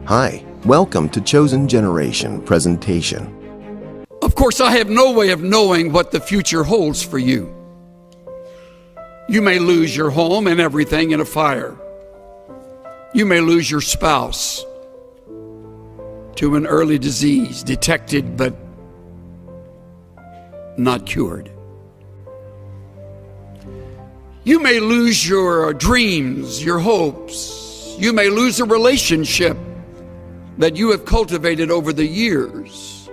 Hi, welcome to Chosen Generation presentation. Of course, I have no way of knowing what the future holds for you. You may lose your home and everything in a fire. You may lose your spouse to an early disease, detected but not cured. You may lose your dreams, your hopes. You may lose a relationship that you have cultivated over the years.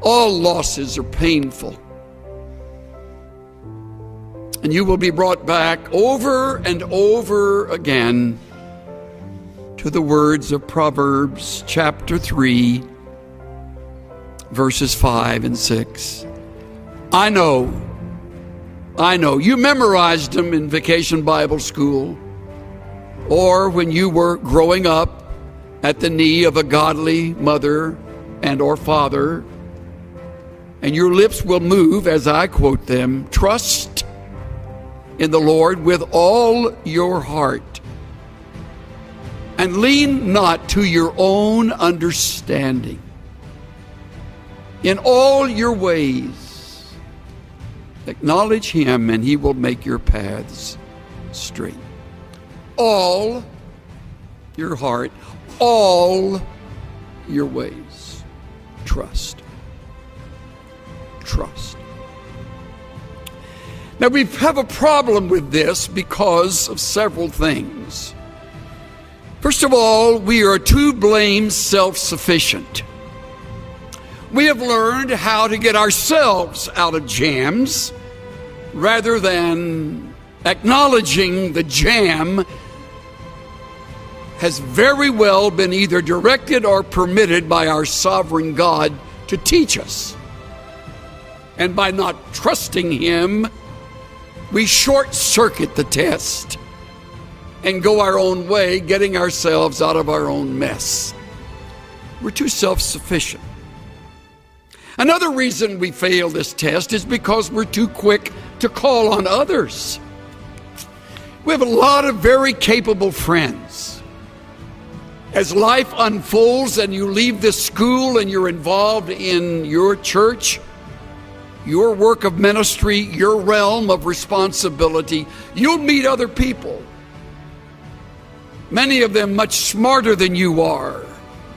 All losses are painful. And you will be brought back over and over again to the words of Proverbs chapter 3, verses 5 and 6. I know. You memorized them in Vacation Bible School or when you were growing up at the knee of a godly mother and or father, and your lips will move as I quote them. Trust in the Lord with all your heart, and lean not to your own understanding. In all your ways, acknowledge Him, and He will make your paths straight. All your heart, all your ways, trust. Now, we have a problem with this because of several things. First of all, we are to blame self-sufficient. We have learned how to get ourselves out of jams rather than acknowledging the jam has very well been either directed or permitted by our sovereign God to teach us. And by not trusting Him, we short-circuit the test and go our own way, getting ourselves out of our own mess. We're too self-sufficient. Another reason we fail this test is because we're too quick to call on others. We have a lot of very capable friends. As life unfolds and you leave this school and you're involved in your church, your work of ministry, your realm of responsibility, you'll meet other people. Many of them much smarter than you are.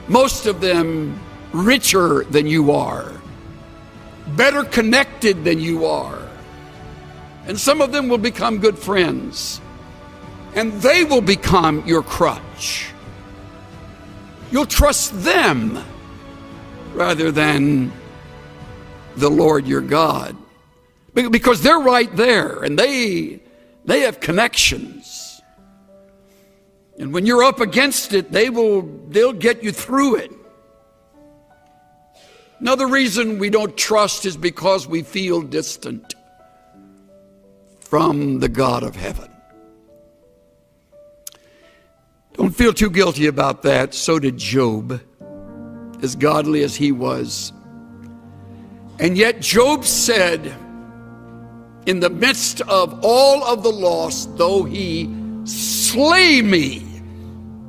Most of them richer than you are. Better connected than you are. And some of them will become good friends. And they will become your crutch. You'll trust them rather than the Lord your God, because they're right there and they have connections. And when you're up against it, they'll get you through it. Another reason we don't trust is because we feel distant from the God of heaven. Don't feel too guilty about that. So did Job, as godly as he was. And yet Job said, in the midst of all of the loss, though He slay me,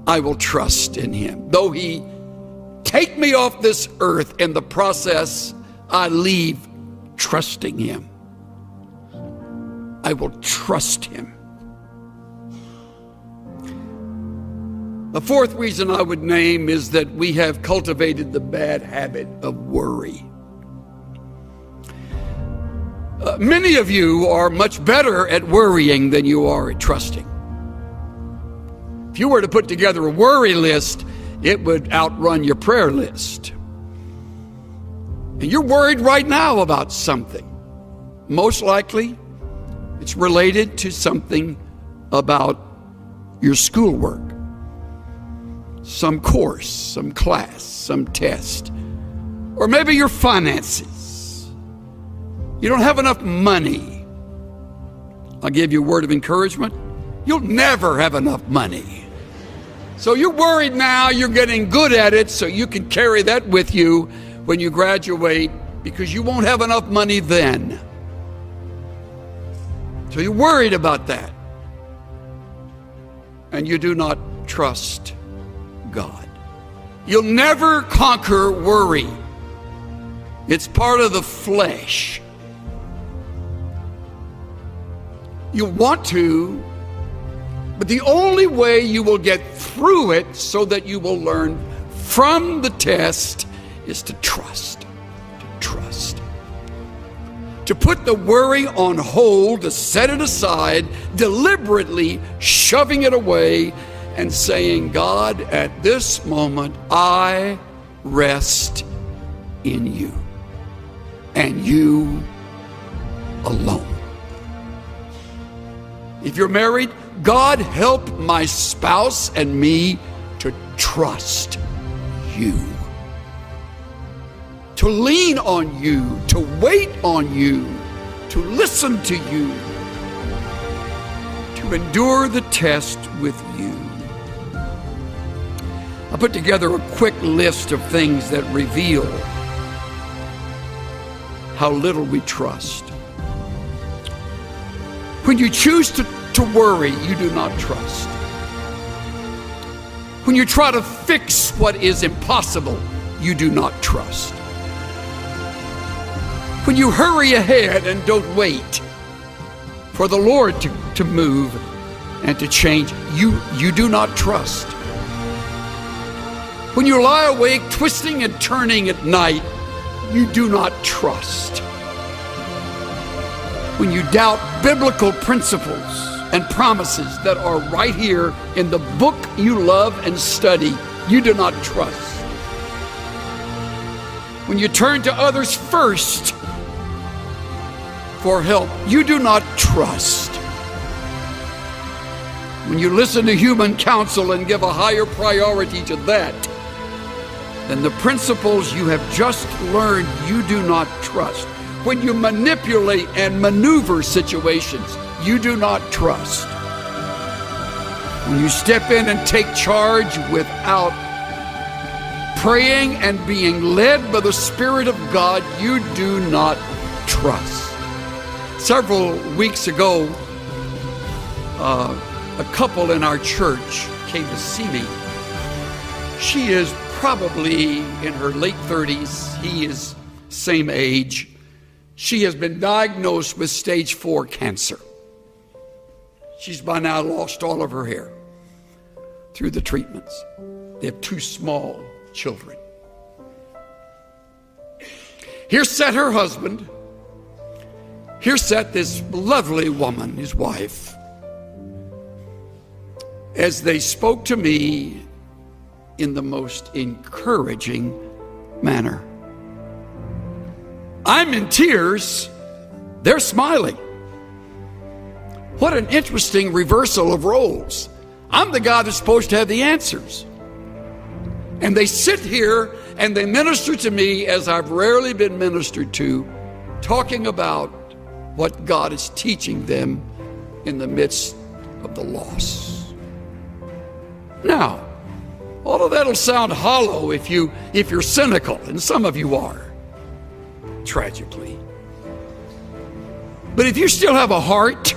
I will trust in Him. Though He take me off this earth, in the process, I leave trusting Him. I will trust Him. The fourth reason I would name is that we have cultivated the bad habit of worry. Many of you are much better at worrying than you are at trusting. If you were to put together a worry list, it would outrun your prayer list. And you're worried right now about something. Most likely, it's related to something about your schoolwork. Some course, some class, some test, or maybe your finances. You don't have enough money. I'll give you a word of encouragement. You'll never have enough money. So you're worried now, you're getting good at it, so you can carry that with you when you graduate, because you won't have enough money then. So you're worried about that. And you do not trust God. You'll never conquer worry. It's part of the flesh. You want to, but the only way you will get through it so that you will learn from the test is to trust. To trust. To put the worry on hold, to set it aside, deliberately shoving it away and saying, God, at this moment, I rest in you and you alone. If you're married, God, help my spouse and me to trust you, to lean on you, to wait on you, to listen to you, to endure the test with you. I put together a quick list of things that reveal how little we trust. When you choose to worry, you do not trust. When you try to fix what is impossible, you do not trust. When you hurry ahead and don't wait for the Lord to move and to change, you do not trust. When you lie awake twisting and turning at night, you do not trust. When you doubt biblical principles and promises that are right here in the book you love and study, you do not trust. When you turn to others first for help, you do not trust. When you listen to human counsel and give a higher priority to that than the principles you have just learned, you do not trust. When you manipulate and maneuver situations, you do not trust. When you step in and take charge without praying and being led by the Spirit of God, you do not trust. Several weeks ago, a couple in our church came to see me. She is probably in her late 30s. He is same age. She has been diagnosed with stage 4 cancer. She's by now lost all of her hair through the treatments. They have 2 small children. Here sat her husband. Here sat this lovely woman, his wife. As they spoke to me in the most encouraging manner. I'm in tears. They're smiling. What an interesting reversal of roles. I'm the guy that's supposed to have the answers. And they sit here and they minister to me as I've rarely been ministered to, talking about what God is teaching them in the midst of the loss. Now, all of that'll sound hollow if you're cynical, and some of you are, tragically. But if you still have a heart,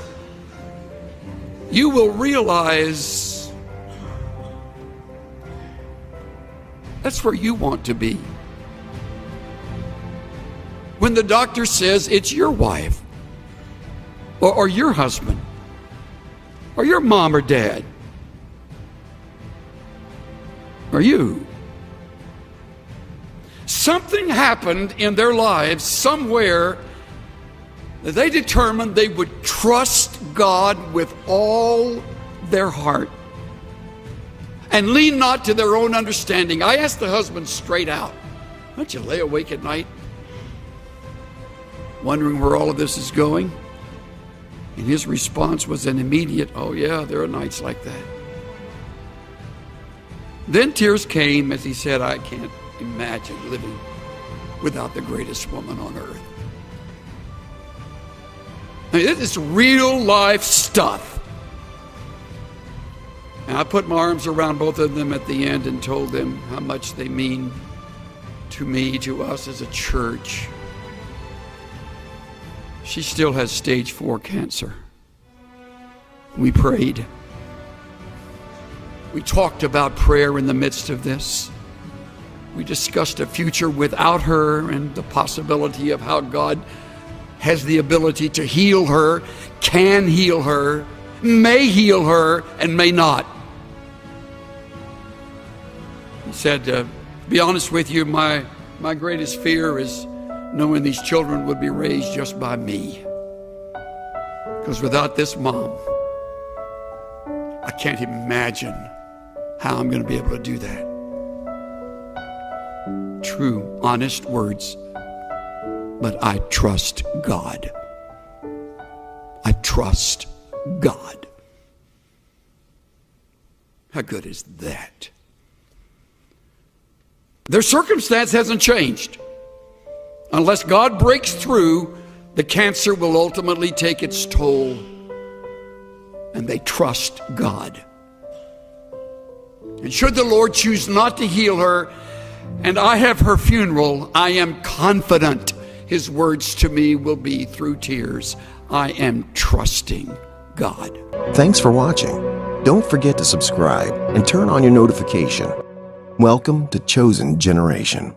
you will realize that's where you want to be. When the doctor says it's your wife, or your husband, or your mom or dad, or you. Something happened in their lives somewhere that they determined they would trust God with all their heart and lean not to their own understanding. I asked the husband straight out, don't you lay awake at night wondering where all of this is going? And his response was an immediate, oh yeah, there are nights like that. Then tears came as he said, I can't imagine living without the greatest woman on earth. I mean, this is real life stuff. And I put my arms around both of them at the end and told them how much they mean to me, to us as a church. She still has stage 4 cancer. We prayed. We talked about prayer in the midst of this. We discussed a future without her and the possibility of how God has the ability to heal her, can heal her, may heal her, and may not. He said, to be honest with you, my greatest fear is knowing these children would be raised just by me. Because without this mom, I can't imagine how I'm going to be able to do that. True, honest words. But I trust God. I trust God. How good is that? Their circumstance hasn't changed. Unless God breaks through, the cancer will ultimately take its toll. And they trust God. And should the Lord choose not to heal her, and I have her funeral, I am confident His words to me will be through tears. I am trusting God. Thanks for watching. Don't forget to subscribe and turn on your notification. Welcome to Chosen Generation.